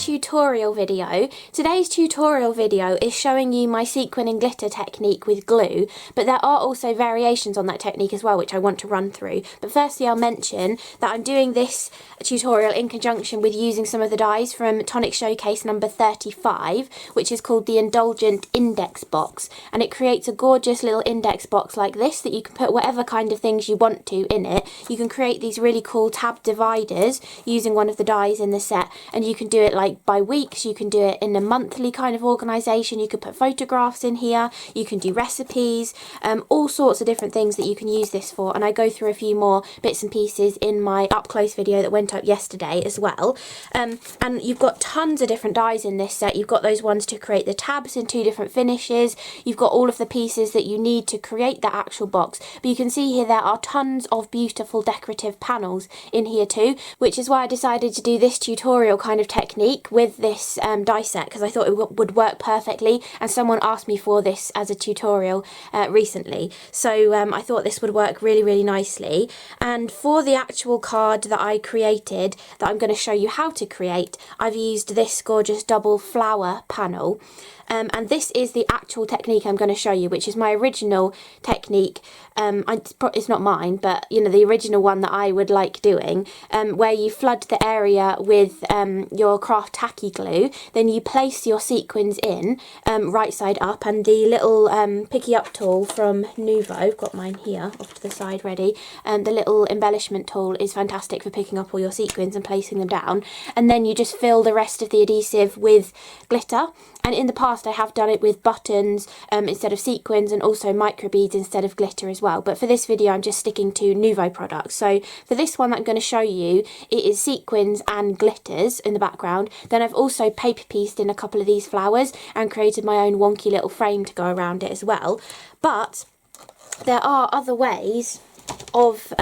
tutorial video. Today's tutorial video is showing you my sequin and glitter technique with glue, but there are also variations on that technique as well, which I want to run through. But firstly, I'll mention that I'm doing this tutorial in conjunction with using some of the dies from Tonic Showcase number 35, which is called the Indulgent Index Box, and it creates a gorgeous little index box like this that you can put whatever kind of things you want to in it. You can create these really cool tab dividers using one of the dies in the set, and you can do it like by weeks, you can do it in a monthly kind of organisation, you could put photographs in here, you can do recipes, all sorts of different things that you can use this for, and I go through a few more bits and pieces in my up close video that went up yesterday as well. And you've got tons of different dies in this set. You've got those ones to create the tabs in 2 different finishes, you've got all of the pieces that you need to create that actual box, but you can see here there are tons of beautiful decorative panels in here too, which is why I decided to do this tutorial kind of technique with this die set, because I thought it would work perfectly, and someone asked me for this as a tutorial recently, so I thought this would work really nicely. And for the actual card that I created, that I'm going to show you how to create, I've used this gorgeous double flower panel. And this is the actual technique I'm going to show you, which is my original technique. It's not mine, but you know, the original one that I would like doing, where you flood the area with your CRaFTi glue, then you place your sequins in right side up, and the little picky up tool from Nuvo, I've got mine here off to the side ready, the little embellishment tool is fantastic for picking up all your sequins and placing them down, and then you just fill the rest of the adhesive with glitter. And in the past I have done it with buttons instead of sequins, and also micro beads instead of glitter as well. But for this video I'm just sticking to Nuvo products. So for this one that I'm going to show you, it is sequins and glitters in the background. Then I've also paper pieced in a couple of these flowers and created my own wonky little frame to go around it as well. But there are other ways of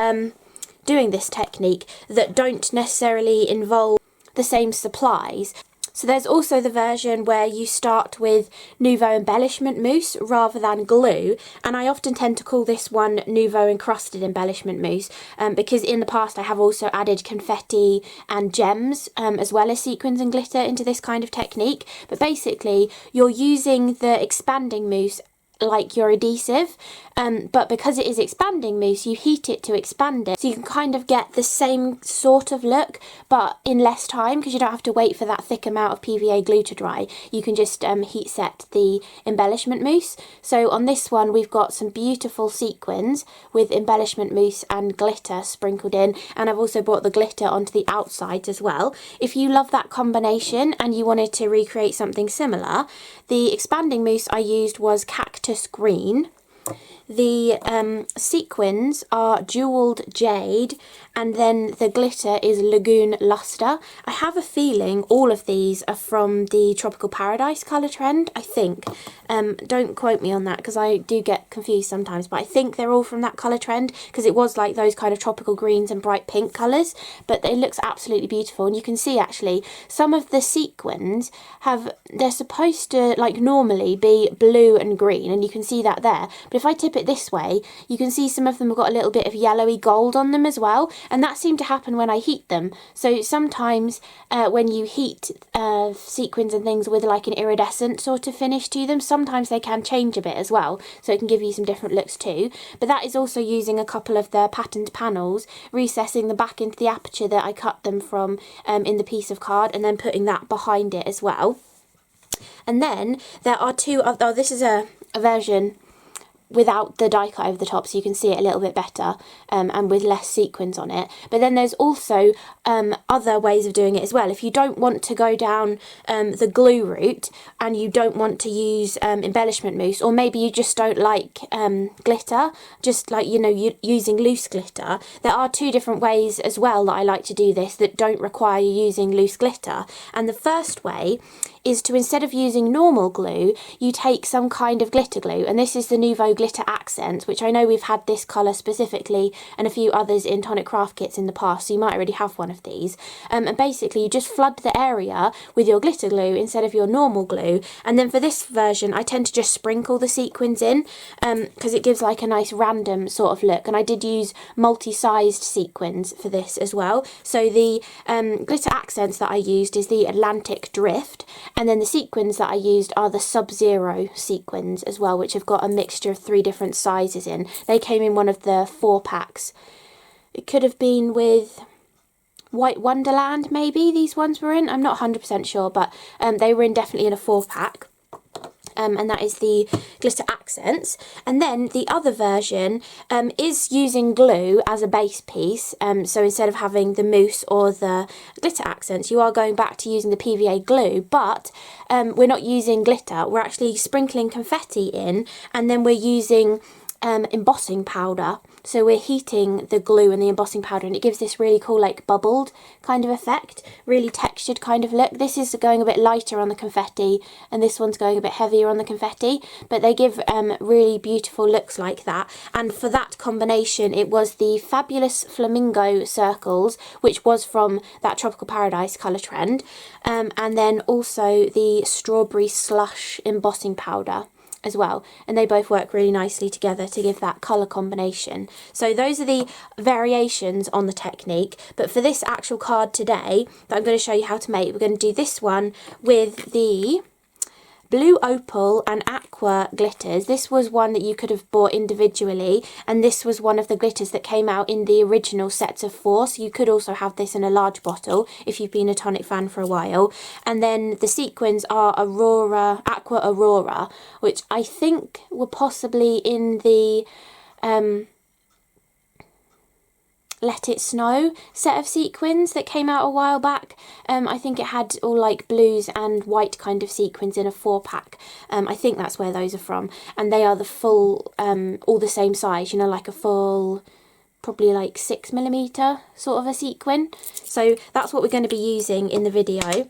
doing this technique that don't necessarily involve the same supplies. So there's also the version where you start with Nuvo Embellishment Mousse rather than glue, and I often tend to call this one Nuvo Encrusted Embellishment Mousse because in the past I have also added confetti and gems as well as sequins and glitter into this kind of technique. But basically you're using the expanding mousse like your adhesive, but because it is expanding mousse, you heat it to expand it, so you can kind of get the same sort of look but in less time, because you don't have to wait for that thick amount of PVA glue to dry. You can just heat set the embellishment mousse. So on this one we've got some beautiful sequins with embellishment mousse and glitter sprinkled in, and I've also brought the glitter onto the outsides as well. If you love that combination and you wanted to recreate something similar, the expanding mousse I used was Cactus green. The sequins are jeweled jade, and then the glitter is lagoon luster. I have a feeling all of these are from the Tropical Paradise colour trend, I think. Don't quote me on that because I do get confused sometimes, but I think they're all from that colour trend because it was like those kind of tropical greens and bright pink colours, but it looks absolutely beautiful. And you can see actually some of the sequins they're supposed to like normally be blue and green, and you can see that there, but if I tip it this way you can see some of them have got a little bit of yellowy gold on them as well, and that seemed to happen when I heat them. So sometimes when you heat sequins and things with like an iridescent sort of finish to them, sometimes they can change a bit as well, so it can give you some different looks too. But that is also using a couple of the patterned panels, recessing them back into the aperture that I cut them from in the piece of card, and then putting that behind it as well. And then there are two other, oh, this is a version without the die cut over the top, so you can see it a little bit better and with less sequins on it. But then there's also other ways of doing it as well. If you don't want to go down the glue route and you don't want to use embellishment mousse, or maybe you just don't like glitter, just like, you know, using loose glitter, there are 2 different ways as well that I like to do this that don't require you using loose glitter. And the first way is to, instead of using normal glue, you take some kind of glitter glue, and this is the Nuvo Glitter Accents, which I know we've had this colour specifically and a few others in Tonic Craft kits in the past, so you might already have one of these. And basically you just flood the area with your glitter glue instead of your normal glue. And then for this version I tend to just sprinkle the sequins in because it gives like a nice random sort of look. And I did use multi-sized sequins for this as well. So the Glitter Accents that I used is the Atlantic Drift, and then the sequins that I used are the Sub-Zero sequins as well, which have got a mixture of 3 different sizes in. They came in one of the 4 packs. It could have been with White Wonderland, maybe these ones were in. I'm not 100% sure, but they were definitely in a 4 pack. And that is the Glitter Accents. And then the other version is using glue as a base piece. So instead of having the mousse or the Glitter Accents, you are going back to using the PVA glue, but we're not using glitter. We're actually sprinkling confetti in, and then we're using embossing powder. So we're heating the glue and the embossing powder, and it gives this really cool like bubbled kind of effect, really textured kind of look. This is going a bit lighter on the confetti and this one's going a bit heavier on the confetti, but they give really beautiful looks like that. And for that combination it was the Fabulous Flamingo Circles, which was from that Tropical Paradise colour trend, and then also the Strawberry Slush embossing powder as well, and they both work really nicely together to give that colour combination. So those are the variations on the technique, but for this actual card today that I'm going to show you how to make, we're going to do this one with the Blue Opal and Aqua glitters. This was one that you could have bought individually, and this was one of the glitters that came out in the original sets of 4, so you could also have this in a large bottle if you've been a Tonic fan for a while. And then the sequins are Aqua Aurora, which I think were possibly in the Let It Snow set of sequins that came out a while back. I think it had all like blues and white kind of sequins in a 4 pack. I think that's where those are from, and they are the full, all the same size, you know, like a full, probably like 6mm sort of a sequin. So that's what we're going to be using in the video.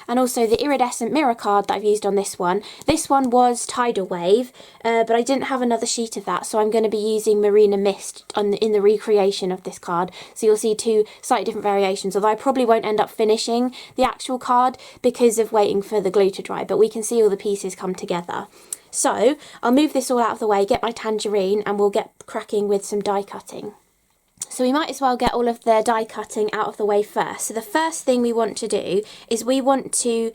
And also the iridescent mirror card that I've used on this one. This one was Tidal Wave, but I didn't have another sheet of that, so I'm going to be using Marina Mist in the recreation of this card. So you'll see 2 slightly different variations, although I probably won't end up finishing the actual card because of waiting for the glue to dry, but we can see all the pieces come together. So I'll move this all out of the way, get my tangerine, and we'll get cracking with some die cutting. So we might as well get all of the die cutting out of the way first. So the first thing we want to do is we want to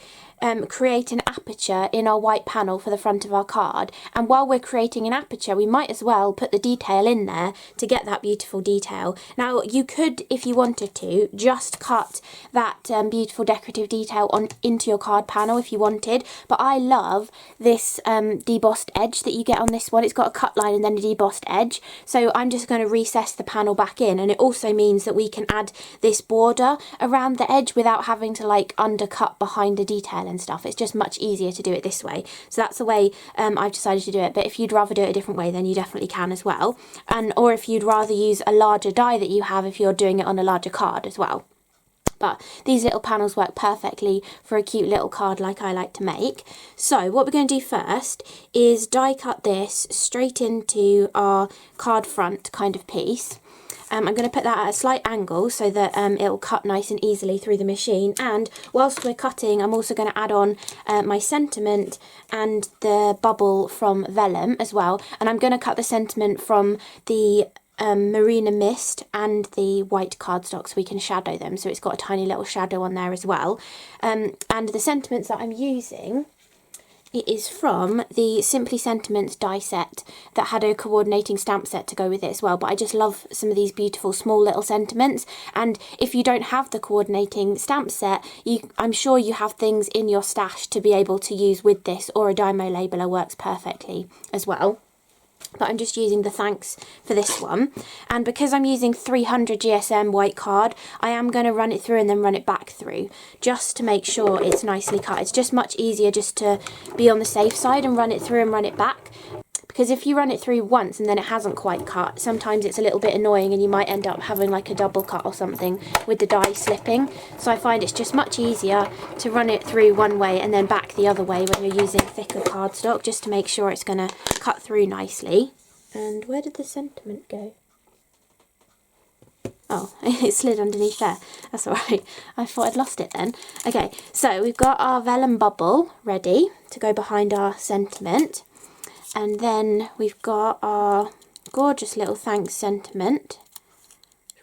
create an aperture in our white panel for the front of our card, and while we're creating an aperture we might as well put the detail in there to get that beautiful detail. Now you could, if you wanted to, just cut that beautiful decorative detail into your card panel if you wanted, but I love this debossed edge that you get on this one. It's got a cut line and then a debossed edge, so I'm just going to recess the panel back in, and it also means that we can add this border around the edge without having to like undercut behind the detail and stuff. It's just much easier to do it this way. So that's the way I've decided to do it, but if you'd rather do it a different way then you definitely can as well, or if you'd rather use a larger die that you have if you're doing it on a larger card as well. But these little panels work perfectly for a cute little card like I like to make. So what we're going to do first is die cut this straight into our card front kind of piece. I'm going to put that at a slight angle so that it'll cut nice and easily through the machine, and whilst we're cutting I'm also going to add on my sentiment and the bubble from vellum as well, and I'm going to cut the sentiment from the Marina Mist and the white cardstock so we can shadow them, so it's got a tiny little shadow on there as well. And the sentiments that I'm using, it is from the Simply Sentiments die set that had a coordinating stamp set to go with it as well, but I just love some of these beautiful small little sentiments. And if you don't have the coordinating stamp set, I'm sure you have things in your stash to be able to use with this, or a Dymo labeler works perfectly as well. But I'm just using the thanks for this one, and because I'm using 300 GSM white card, I am going to run it through and then run it back through just to make sure it's nicely cut. It's just much easier just to be on the safe side and run it through and run it back, because because if you run it through once and then it hasn't quite cut, sometimes it's a little bit annoying and you might end up having like a double cut or something with the dye slipping. So I find it's just much easier to run it through one way and then back the other way when you're using thicker cardstock, just to make sure it's going to cut through nicely. And where did the sentiment go? Oh, it slid underneath there. That's alright. I thought I'd lost it then. Okay, so we've got our vellum bubble ready to go behind our sentiment. And then we've got our gorgeous little thanks sentiment.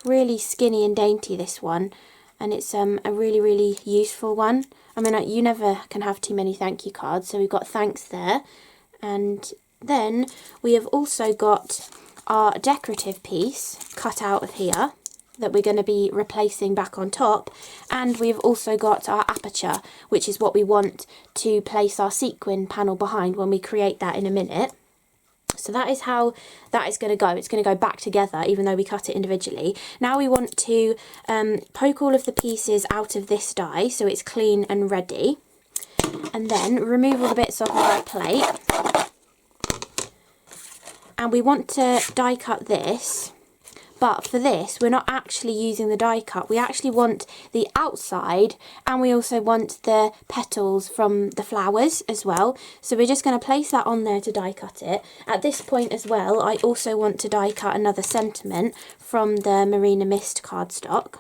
Really skinny and dainty, this one. And it's a really, really useful one. I mean, you never can have too many thank you cards. So we've got thanks there. And then we have also got our decorative piece cut out of here that we're going to be replacing back on top, and we've also got our aperture, which is what we want to place our sequin panel behind when we create that in a minute. So that is how that is going to go. It's going to go back together even though we cut it individually. Now we want to poke all of the pieces out of this die so it's clean and ready, and then remove all the bits off of our plate. And we want to die cut this. But for this, we're not actually using the die cut. We actually want the outside, and we also want the petals from the flowers as well. So we're just going to place that on there to die cut it. At this point as well, I also want to die cut another sentiment from the Marina Mist cardstock.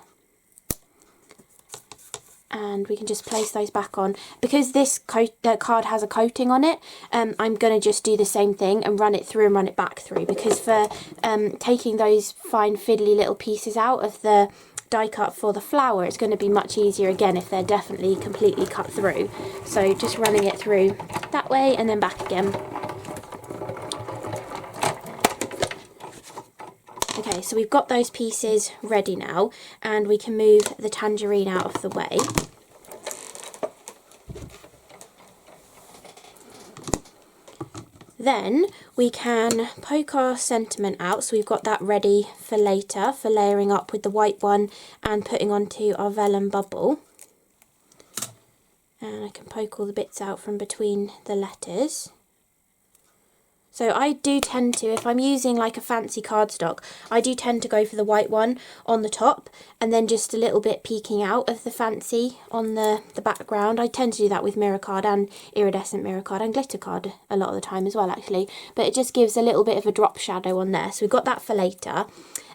And we can just place those back on. Because this card has a coating on it, I'm going to just do the same thing and run it through and run it back through. Because for taking those fine fiddly little pieces out of the die cut for the flower, it's going to be much easier again if they're definitely completely cut through. So just running it through that way and then back again. Okay, so we've got those pieces ready now, and we can move the tangerine out of the way. Then we can poke our sentiment out, so we've got that ready for later, for layering up with the white one and putting onto our vellum bubble. And I can poke all the bits out from between the letters. So I do tend to, if I'm using like a fancy cardstock, I do tend to go for the white one on the top and then just a little bit peeking out of the fancy on the background. I tend to do that with mirror card and iridescent mirror card and glitter card a lot of the time as well actually. But it just gives a little bit of a drop shadow on there. So we've got that for later.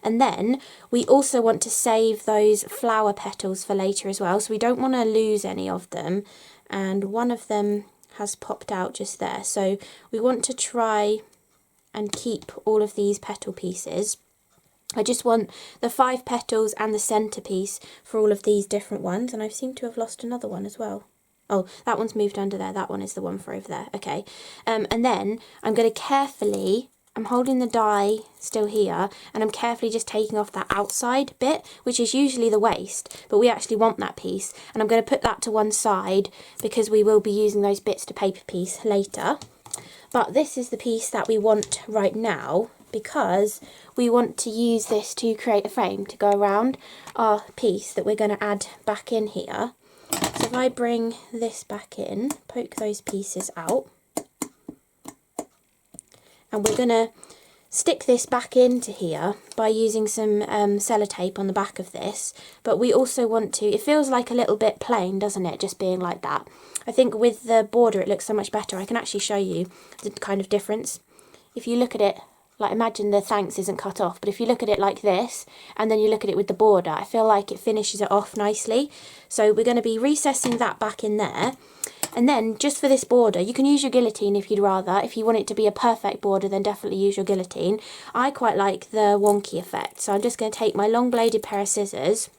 And then we also want to save those flower petals for later as well. So we don't want to lose any of them. And one of them has popped out just there, so we want to try and keep all of these petal pieces. I just want the 5 petals and the centerpiece for all of these different ones, and I seem to have lost another one as well. Oh, that one's moved under there, that one is the one for over there. Okay, and then I'm going to carefully, I'm holding the die still here, and I'm carefully just taking off that outside bit, which is usually the waste, but we actually want that piece. And I'm going to put that to one side because we will be using those bits to paper piece later. But this is the piece that we want right now because we want to use this to create a frame to go around our piece that we're going to add back in here. So if I bring this back in, poke those pieces out, and we're going to stick this back into here by using some sellotape on the back of this. But we also want to, it feels like a little bit plain, doesn't it, just being like that. I think with the border it looks so much better. I can actually show you the kind of difference. If you look at it, like imagine the thanks isn't cut off, but if you look at it like this and then you look at it with the border, I feel like it finishes it off nicely. So we're going to be recessing that back in there. And then just for this border, you can use your guillotine if you'd rather. If you want it to be a perfect border, then definitely use your guillotine. I quite like the wonky effect. So I'm just going to take my long bladed pair of scissors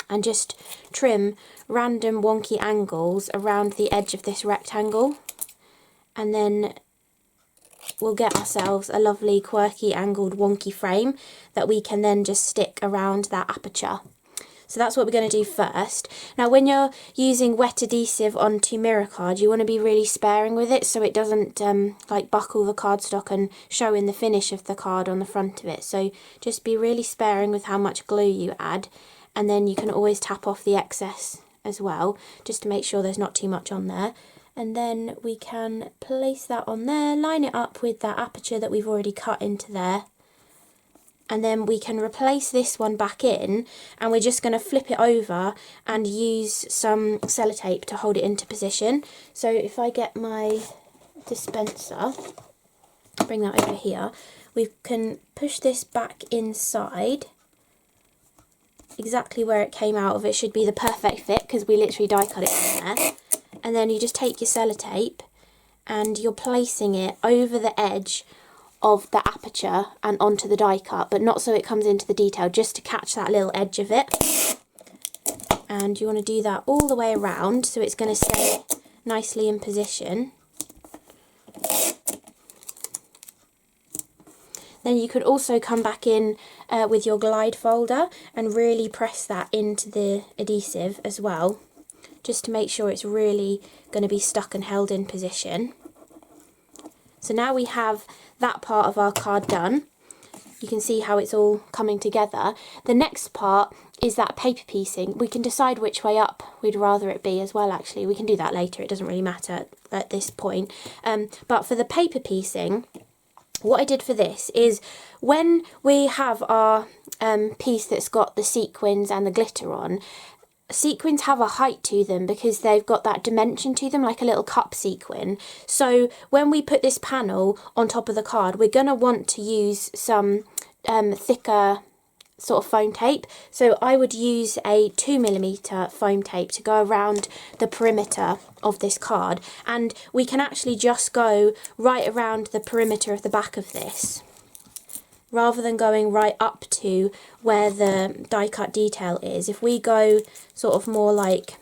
and just trim random wonky angles around the edge of this rectangle. And then we'll get ourselves a lovely quirky angled wonky frame that we can then just stick around that aperture. So that's what we're going to do first. Now when you're using wet adhesive onto mirror card, you want to be really sparing with it so it doesn't like buckle the cardstock and show in the finish of the card on the front of it. So just be really sparing with how much glue you add, and then you can always tap off the excess as well just to make sure there's not too much on there. And then we can place that on there, line it up with that aperture that we've already cut into there. And then we can replace this one back in, and we're just going to flip it over and use some sellotape to hold it into position. So if I get my dispenser, bring that over here, we can push this back inside exactly where it came out of. It should be the perfect fit because we literally die cut it in there. And then you just take your sellotape and you're placing it over the edge of the aperture and onto the die cut, but not so it comes into the detail, just to catch that little edge of it. And you want to do that all the way around so it's going to stay nicely in position. Then you could also come back in with your glide folder and really press that into the adhesive as well, just to make sure it's really going to be stuck and held in position. So now we have that part of our card done. You can see how it's all coming together. The next part is that paper piecing. We can decide which way up we'd rather it be as well, actually. We can do that later, it doesn't really matter at this point. But for the paper piecing, what I did for this is when we have our piece that's got the sequins and the glitter on, sequins have a height to them because they've got that dimension to them, like a little cup sequin. So when we put this panel on top of the card, we're going to want to use some thicker sort of foam tape. So I would use a 2mm foam tape to go around the perimeter of this card, and we can actually just go right around the perimeter of the back of this, rather than going right up to where the die cut detail is. If we go sort of more like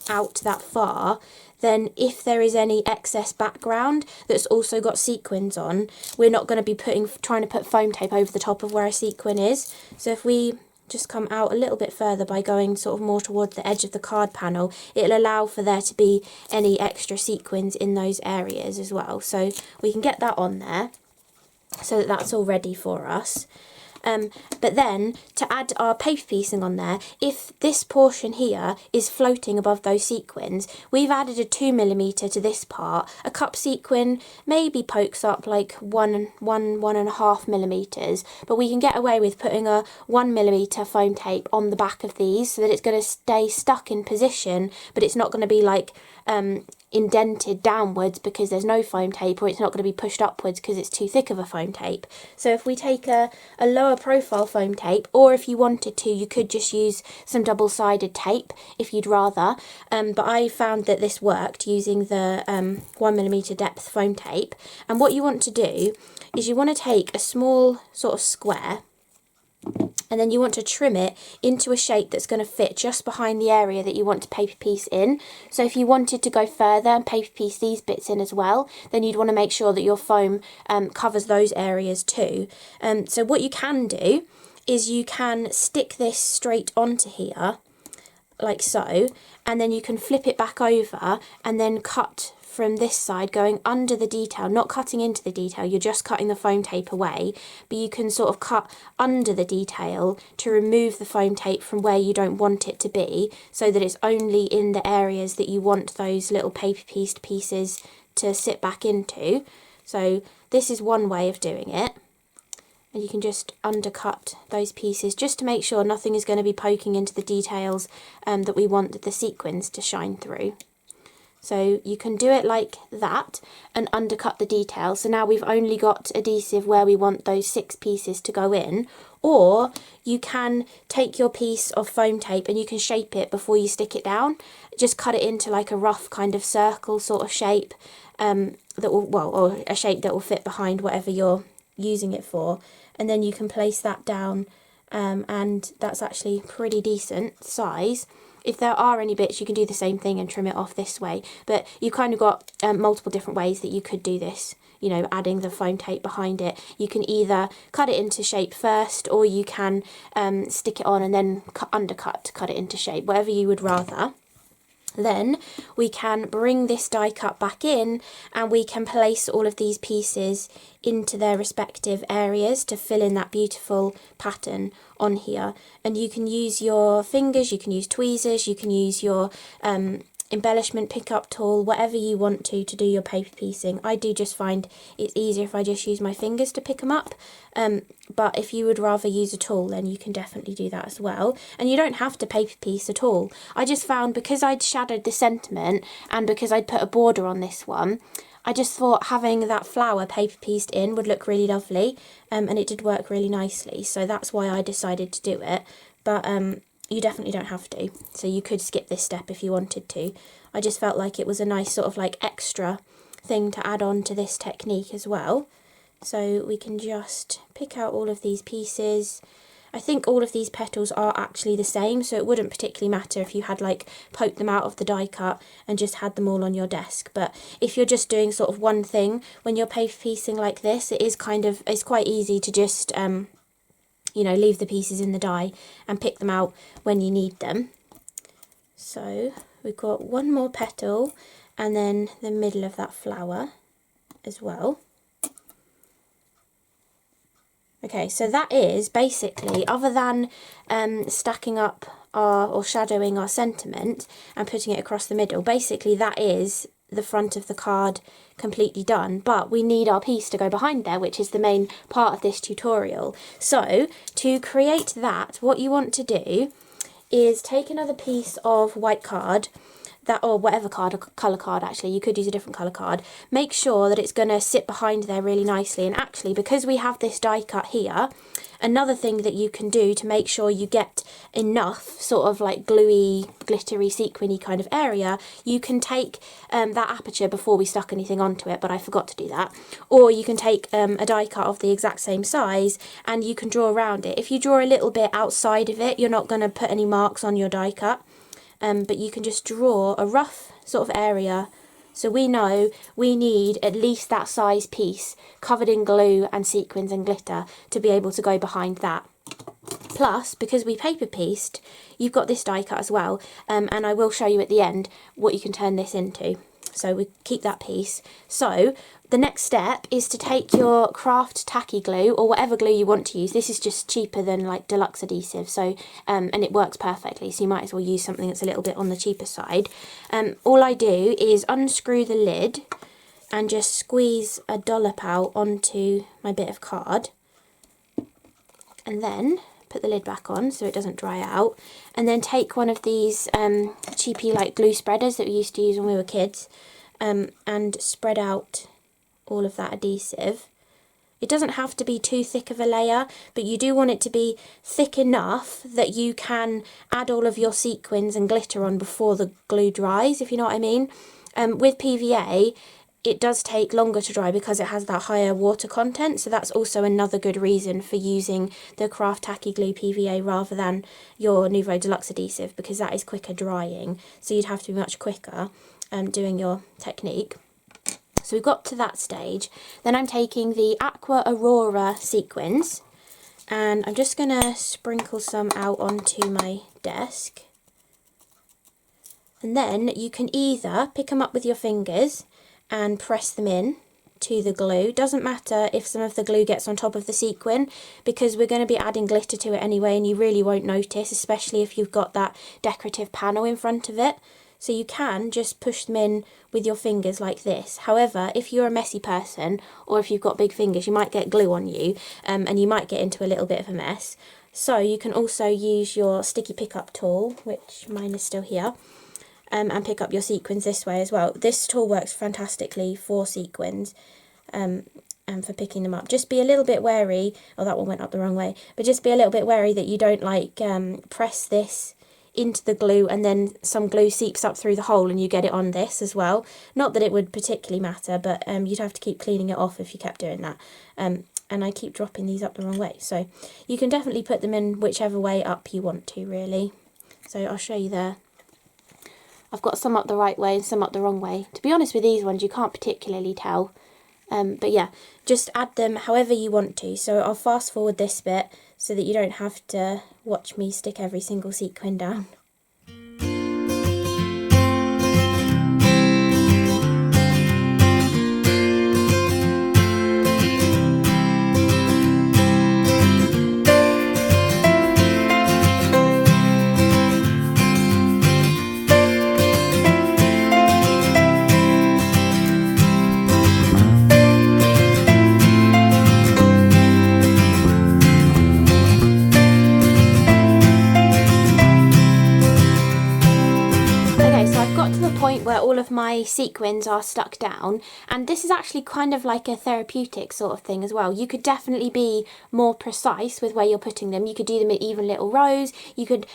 out that far, then if there is any excess background that's also got sequins on, we're not going to be trying to put foam tape over the top of where a sequin is. So if we just come out a little bit further by going sort of more towards the edge of the card panel, it'll allow for there to be any extra sequins in those areas as well. So we can get that on there so that that's all ready for us. But then to add our paper piecing on there, if this portion here is floating above those sequins, we've added a 2mm to this part. A cup sequin maybe pokes up like 1.5mm, but we can get away with putting a 1mm foam tape on the back of these so that it's going to stay stuck in position, but it's not going to be like indented downwards because there's no foam tape, or it's not going to be pushed upwards because it's too thick of a foam tape. So if we take a lower profile foam tape, or if you wanted to, you could just use some double-sided tape if you'd rather, but I found that this worked using the 1mm depth foam tape. And what you want to do is you want to take a small sort of square, and then you want to trim it into a shape that's going to fit just behind the area that you want to paper piece in. So if you wanted to go further and paper piece these bits in as well, then you'd want to make sure that your foam covers those areas too. So what you can do is you can stick this straight onto here, like so, and then you can flip it back over and then cut from this side going under the detail, not cutting into the detail, you're just cutting the foam tape away, but you can sort of cut under the detail to remove the foam tape from where you don't want it to be, so that it's only in the areas that you want those little paper pieced pieces to sit back into. So this is one way of doing it, and you can just undercut those pieces just to make sure nothing is going to be poking into the details that we want the sequins to shine through. So you can do it like that and undercut the detail. So now we've only got adhesive where we want those 6 pieces to go in. Or you can take your piece of foam tape and you can shape it before you stick it down. Just cut it into like a rough kind of circle sort of shape, that will, well, or a shape that will fit behind whatever you're using it for. And then you can place that down, and that's actually pretty decent size. If there are any bits, you can do the same thing and trim it off this way. But you've kind of got multiple different ways that you could do this, you know, adding the foam tape behind it. You can either cut it into shape first, or you can stick it on and then cut it into shape, whatever you would rather. Then we can bring this die cut back in and we can place all of these pieces into their respective areas to fill in that beautiful pattern on here. And you can use your fingers, you can use tweezers, you can use your embellishment pickup tool, whatever you want to do your paper piecing. I do just find it's easier if I just use my fingers to pick them up, but if you would rather use a tool, then you can definitely do that as well. And you don't have to paper piece at all. I just found, because I'd shadowed the sentiment and because I'd put a border on this one, I just thought having that flower paper pieced in would look really lovely, and it did work really nicely, so that's why I decided to do it. But you definitely don't have to, so you could skip this step if you wanted to. I just felt like it was a nice sort of like extra thing to add on to this technique as well. So we can just pick out all of these pieces. I think all of these petals are actually the same, so it wouldn't particularly matter if you had like poked them out of the die cut and just had them all on your desk. But if you're just doing sort of one thing when you're paper piecing like this, it's quite easy to just you know, leave the pieces in the die and pick them out when you need them. So we've got one more petal and then the middle of that flower as well. Okay, so that is basically, other than stacking up or shadowing our sentiment and putting it across the middle, basically that is the front of the card completely done. But we need our piece to go behind there, which is the main part of this tutorial. So to create that, what you want to do is take another piece of white card, that, or whatever card, or colour card actually, you could use a different colour card. Make sure that it's going to sit behind there really nicely, and actually because we have this die cut here, another thing that you can do to make sure you get enough sort of like gluey, glittery, sequiny kind of area, you can take that aperture before we stuck anything onto it, but I forgot to do that. Or you can take a die cut of the exact same size and you can draw around it. If you draw a little bit outside of it, you're not going to put any marks on your die cut. But you can just draw a rough sort of area, so we know we need at least that size piece covered in glue and sequins and glitter to be able to go behind that. Plus, because we paper pieced, you've got this die cut as well, and I will show you at the end what you can turn this into. So we keep that piece. So the next step is to take your craft tacky glue, or whatever glue you want to use. This is just cheaper than like deluxe adhesive, so and it works perfectly, so you might as well use something that's a little bit on the cheaper side. All I do is unscrew the lid and just squeeze a dollop out onto my bit of card, and then put the lid back on so it doesn't dry out, and then take one of these cheapy like glue spreaders that we used to use when we were kids, and spread out all of that adhesive. It doesn't have to be too thick of a layer, but you do want it to be thick enough that you can add all of your sequins and glitter on before the glue dries, if you know what I mean. With PVA, it does take longer to dry because it has that higher water content, so that's also another good reason for using the CRaFTi glue PVA rather than your Nuvo Deluxe adhesive, because that is quicker drying, so you'd have to be much quicker doing your technique. So we've got to that stage. Then I'm taking the Aqua Aurora sequins and I'm just going to sprinkle some out onto my desk. And then you can either pick them up with your fingers and press them in to the glue. Doesn't matter if some of the glue gets on top of the sequin, because we're going to be adding glitter to it anyway and you really won't notice, especially if you've got that decorative panel in front of it. So you can just push them in with your fingers like this. However, if you're a messy person or if you've got big fingers, you might get glue on you and you might get into a little bit of a mess. So you can also use your sticky pickup tool, which mine is still here, and pick up your sequins this way as well. This tool works fantastically for sequins and for picking them up. Just be a little bit wary, oh that one went up the wrong way, but just be a little bit wary that you don't like press this into the glue and then some glue seeps up through the hole and you get it on this as well. Not that it would particularly matter, but you'd have to keep cleaning it off if you kept doing that. And I keep dropping these up the wrong way, so you can definitely put them in whichever way up you want to, really. So I'll show you there. I've got some up the right way and some up the wrong way. To be honest with these ones, you can't particularly tell. But yeah, just add them however you want to. So I'll fast forward this bit so that you don't have to watch me stick every single sequin down. my sequins are stuck down, and this is actually kind of like a therapeutic sort of thing as well. You could definitely be more precise with where you're putting them. You could do them in even little rows. You could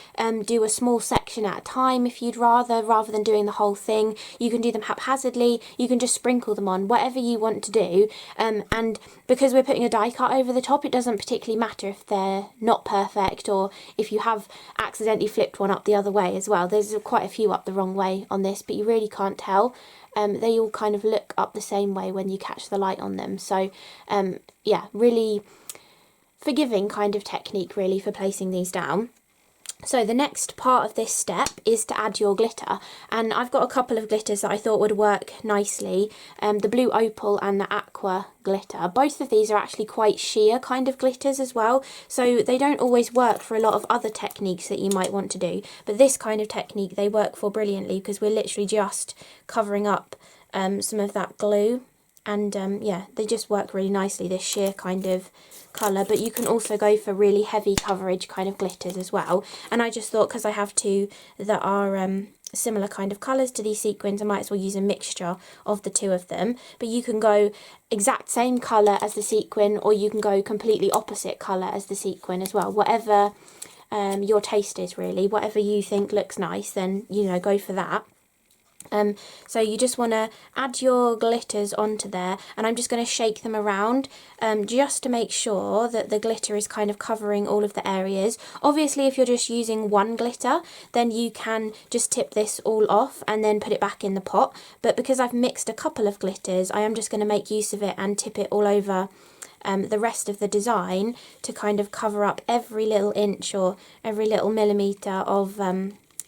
do a small section at a time if you'd rather than doing the whole thing. You can do them haphazardly. You can just sprinkle them on, whatever you want to do. And because we're putting a die cut over the top, it doesn't particularly matter if they're not perfect or if you have accidentally flipped one up the other way as well. There's quite a few up the wrong way on this, but you really can't tell. They all kind of look up the same way when you catch the light on them. So yeah, really forgiving kind of technique really for placing these down. So the next part of this step is to add your glitter, and I've got a couple of glitters that I thought would work nicely, the blue opal and the aqua glitter. Both of these are actually quite sheer kind of glitters as well, so they don't always work for a lot of other techniques that you might want to do, but this kind of technique they work for brilliantly because we're literally just covering up some of that glue, and yeah, they just work really nicely, this sheer kind of colour. But you can also go for really heavy coverage kind of glitters as well, and I just thought because I have two that are similar kind of colours to these sequins, I might as well use a mixture of the two of them. But you can go exact same colour as the sequin, or you can go completely opposite colour as the sequin as well, whatever your taste is really. Whatever you think looks nice, then you know, go for that. So you just want to add your glitters onto there, and I'm just going to shake them around just to make sure that the glitter is kind of covering all of the areas. Obviously if you're just using one glitter, then you can just tip this all off and then put it back in the pot, but because I've mixed a couple of glitters, I am just going to make use of it and tip it all over the rest of the design to kind of cover up every little inch or every little millimetre of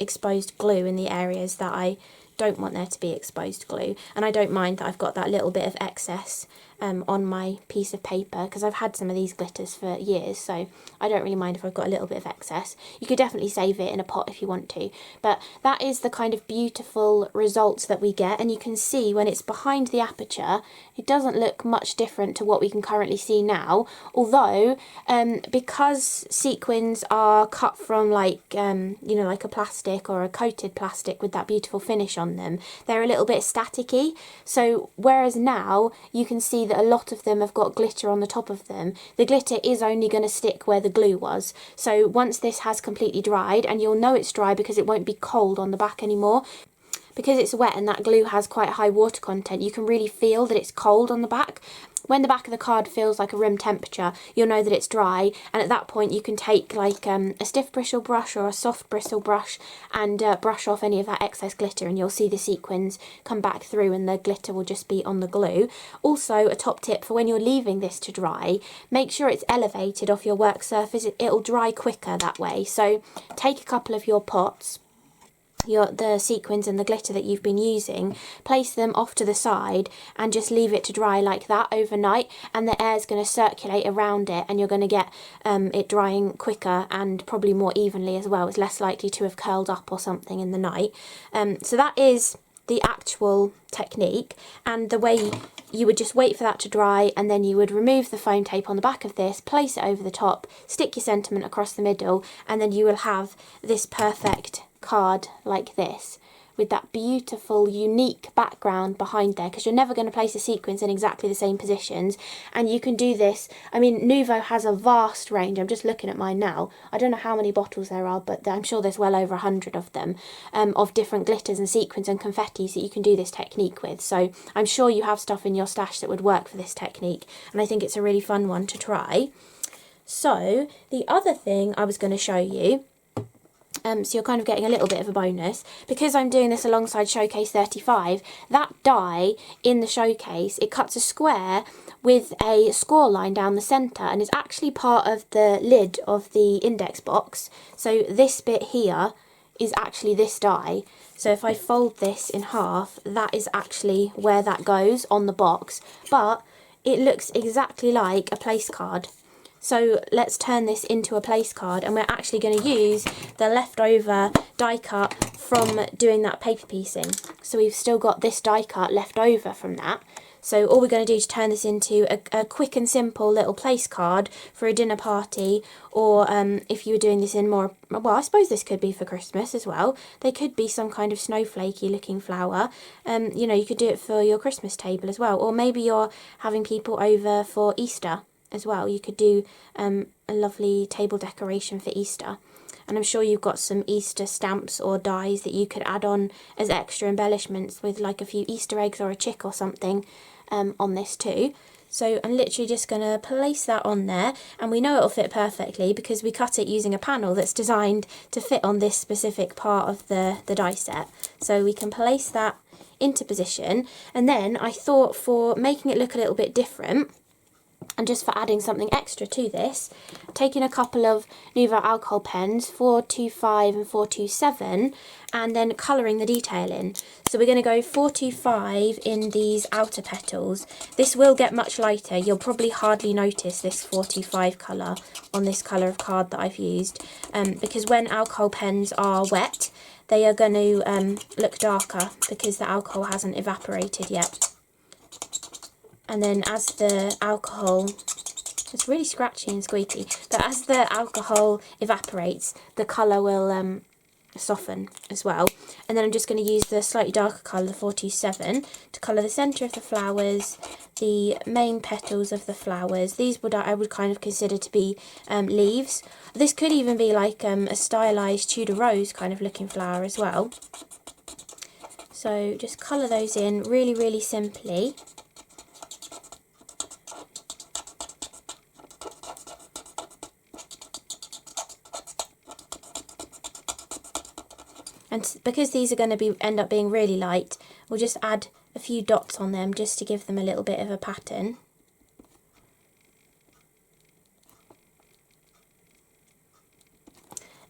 exposed glue in the areas that I don't want there to be exposed glue. And I don't mind that I've got that little bit of excess on my piece of paper, because I've had some of these glitters for years, so I don't really mind if I've got a little bit of excess. You could definitely save it in a pot if you want to, but that is the kind of beautiful results that we get. And you can see when it's behind the aperture, it doesn't look much different to what we can currently see now, although because sequins are cut from like you know, like a plastic or a coated plastic with that beautiful finish on them, they're a little bit staticky. So whereas now you can see that a lot of them have got glitter on the top of them, the glitter is only going to stick where the glue was. So once this has completely dried, and you'll know it's dry because it won't be cold on the back anymore, because it's wet and that glue has quite high water content, you can really feel that it's cold on the back. When the back of the card feels like a room temperature, you'll know that it's dry, and at that point you can take like a stiff bristle brush or a soft bristle brush and brush off any of that excess glitter, and you'll see the sequins come back through and the glitter will just be on the glue. Also, a top tip for when you're leaving this to dry, make sure it's elevated off your work surface. It'll dry quicker that way. So take a couple of your pots, the sequins and the glitter that you've been using, place them off to the side and just leave it to dry like that overnight, and the air's going to circulate around it, and you're going to get it drying quicker and probably more evenly as well. It's less likely to have curled up or something in the night. So that is the actual technique, and the way you would just wait for that to dry, and then you would remove the foam tape on the back of this, place it over the top, stick your sentiment across the middle, and then you will have this perfect card like this, with that beautiful unique background behind there, because you're never going to place the sequins in exactly the same positions. And you can do this, I mean, Nuvo has a vast range. I'm just looking at mine now. I don't know how many bottles there are, but I'm sure there's well over 100 of them, of different glitters and sequins and confettis that you can do this technique with. So I'm sure you have stuff in your stash that would work for this technique, and I think it's a really fun one to try. So the other thing I was going to show you, so you're kind of getting a little bit of a bonus, because I'm doing this alongside Showcase 35, that die in the Showcase, it cuts a square with a score line down the centre, and is actually part of the lid of the index box. So this bit here is actually this die. So if I fold this in half, that is actually where that goes on the box, but it looks exactly like a place card. So let's turn this into a place card, and we're actually going to use the leftover die cut from doing that paper piecing. So we've still got this die cut left over from that. So all we're going to do to turn this into a quick and simple little place card for a dinner party, or if you were doing this in more, well, I suppose this could be for Christmas as well. They could be some kind of snowflakey looking flower. You know, you could do it for your Christmas table as well, or maybe you're having people over for Easter as well. You could do a lovely table decoration for Easter. And I'm sure you've got some Easter stamps or dies that you could add on as extra embellishments with like a few Easter eggs or a chick or something on this too. So I'm literally just going to place that on there, and we know it'll fit perfectly because we cut it using a panel that's designed to fit on this specific part of the die set. So we can place that into position, and then I thought for making it look a little bit different, and just for adding something extra to this, taking a couple of Nuvo alcohol pens, 425 and 427, and then colouring the detail in. So we're going to go 425 in these outer petals. This will get much lighter. You'll probably hardly notice this 425 colour on this colour of card that I've used, because when alcohol pens are wet, they are going to look darker because the alcohol hasn't evaporated yet. And then as the alcohol, it's really scratchy and squeaky, but as the alcohol evaporates, the colour will soften as well. And then I'm just going to use the slightly darker colour, the 427, to colour the centre of the flowers, the main petals of the flowers. These I would kind of consider to be leaves. This could even be like a stylised Tudor rose kind of looking flower as well. So just colour those in really, really simply. And because these are going to end up being really light, we'll just add a few dots on them just to give them a little bit of a pattern.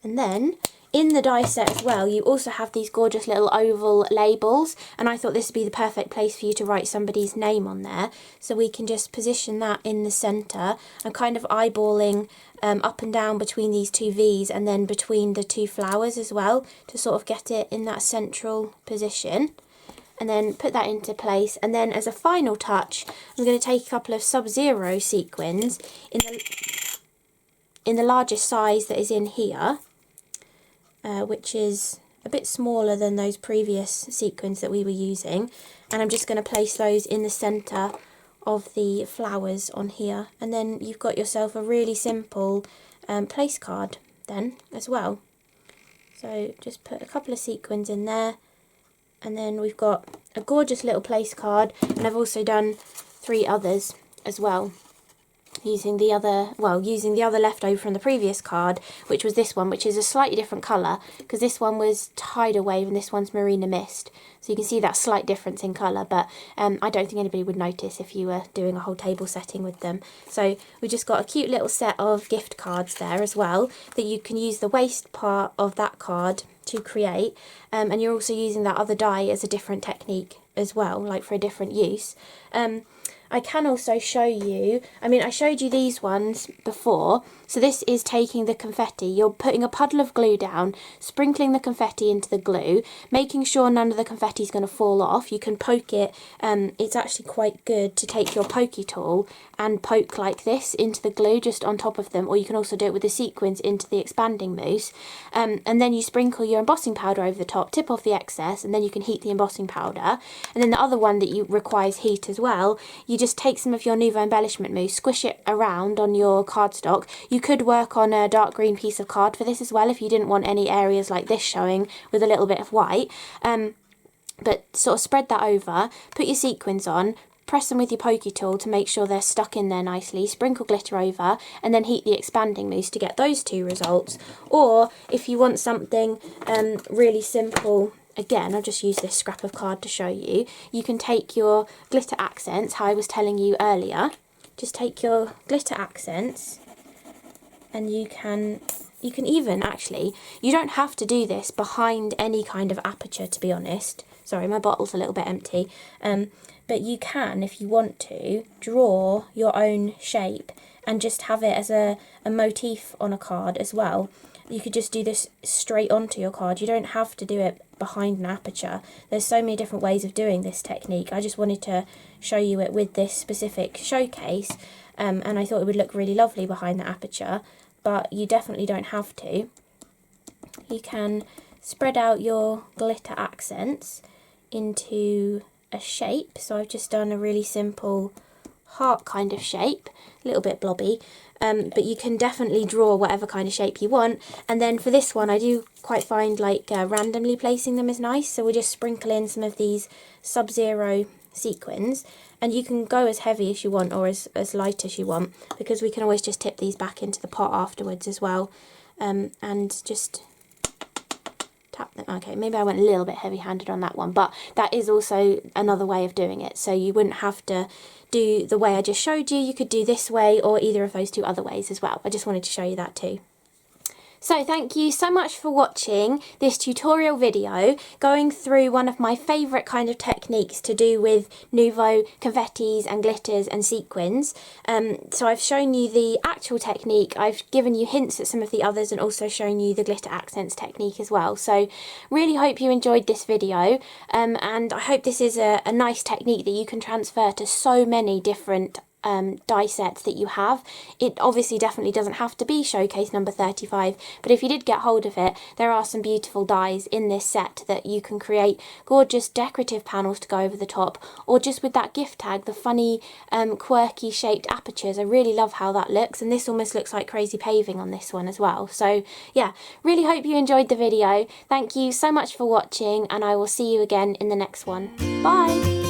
And then in the die set as well, you also have these gorgeous little oval labels, and I thought this would be the perfect place for you to write somebody's name on there. So we can just position that in the centre. I'm kind of eyeballing up and down between these two V's and then between the two flowers as well to sort of get it in that central position. And then put that into place, and then as a final touch I'm going to take a couple of Sub-Zero sequins in the largest size that is in here, which is a bit smaller than those previous sequins that we were using, and I'm just going to place those in the centre of the flowers on here, and then you've got yourself a really simple place card then as well. So just put a couple of sequins in there, and then we've got a gorgeous little place card, and I've also done 3 others as well, using the other leftover from the previous card, which was this one, which is a slightly different colour because this one was Tidal Wave and this one's Marina Mist. So you can see that slight difference in colour, but I don't think anybody would notice if you were doing a whole table setting with them. So we just got a cute little set of gift cards there as well that you can use the waste part of that card to create, and you're also using that other die as a different technique as well, like for a different use. I can also show you, I showed you these ones before, so this is taking the confetti. You're putting a puddle of glue down, sprinkling the confetti into the glue, making sure none of the confetti is going to fall off. You can poke it, it's actually quite good to take your pokey tool and poke like this into the glue just on top of them, or you can also do it with the sequins into the expanding mousse, and then you sprinkle your embossing powder over the top, tip off the excess, and then you can heat the embossing powder. And then the other one that requires heat as well, you just take some of your Nuvo embellishment mousse, squish it around on your cardstock. You could work on a dark green piece of card for this as well if you didn't want any areas like this showing with a little bit of white, but sort of spread that over, put your sequins on, press them with your pokey tool to make sure they're stuck in there nicely, sprinkle glitter over, and then heat the expanding mousse to get those 2 results. Or if you want something really simple, again, I'll just use this scrap of card to show you. You can take your glitter accents, how I was telling you earlier. Just take your glitter accents, and you can even actually, you don't have to do this behind any kind of aperture, to be honest. Sorry, my bottle's a little bit empty. But you can, if you want to, draw your own shape and just have it as a motif on a card as well. You could just do this straight onto your card. You don't have to do it behind an aperture. There's so many different ways of doing this technique. I just wanted to show you it with this specific showcase, and I thought it would look really lovely behind the aperture, but you definitely don't have to. You can spread out your glitter accents into a shape. So I've just done a really simple heart kind of shape, a little bit blobby, but you can definitely draw whatever kind of shape you want. And then for this one, I do quite find like randomly placing them is nice, so we'll just sprinkle in some of these Sub-Zero sequins, and you can go as heavy as you want or as light as you want, because we can always just tip these back into the pot afterwards as well, and just tap them. Okay, maybe I went a little bit heavy-handed on that one, but that is also another way of doing it, so you wouldn't have to do the way I just showed you. You could do this way or either of those two other ways as well. I just wanted to show you that too. So thank you so much for watching this tutorial video going through one of my favourite kind of techniques to do with Nuvo confettis and glitters and sequins. So I've shown you the actual technique, I've given you hints at some of the others, and also shown you the glitter accents technique as well. So really hope you enjoyed this video, and I hope this is a nice technique that you can transfer to so many different die sets that you have. It obviously definitely doesn't have to be showcase number 35, but if you did get hold of it, there are some beautiful dies in this set that you can create gorgeous decorative panels to go over the top, or just with that gift tag, the funny quirky shaped apertures. I really love how that looks, and this almost looks like crazy paving on this one as well. So yeah, really hope you enjoyed the video. Thank you so much for watching, and I will see you again in the next one. Bye!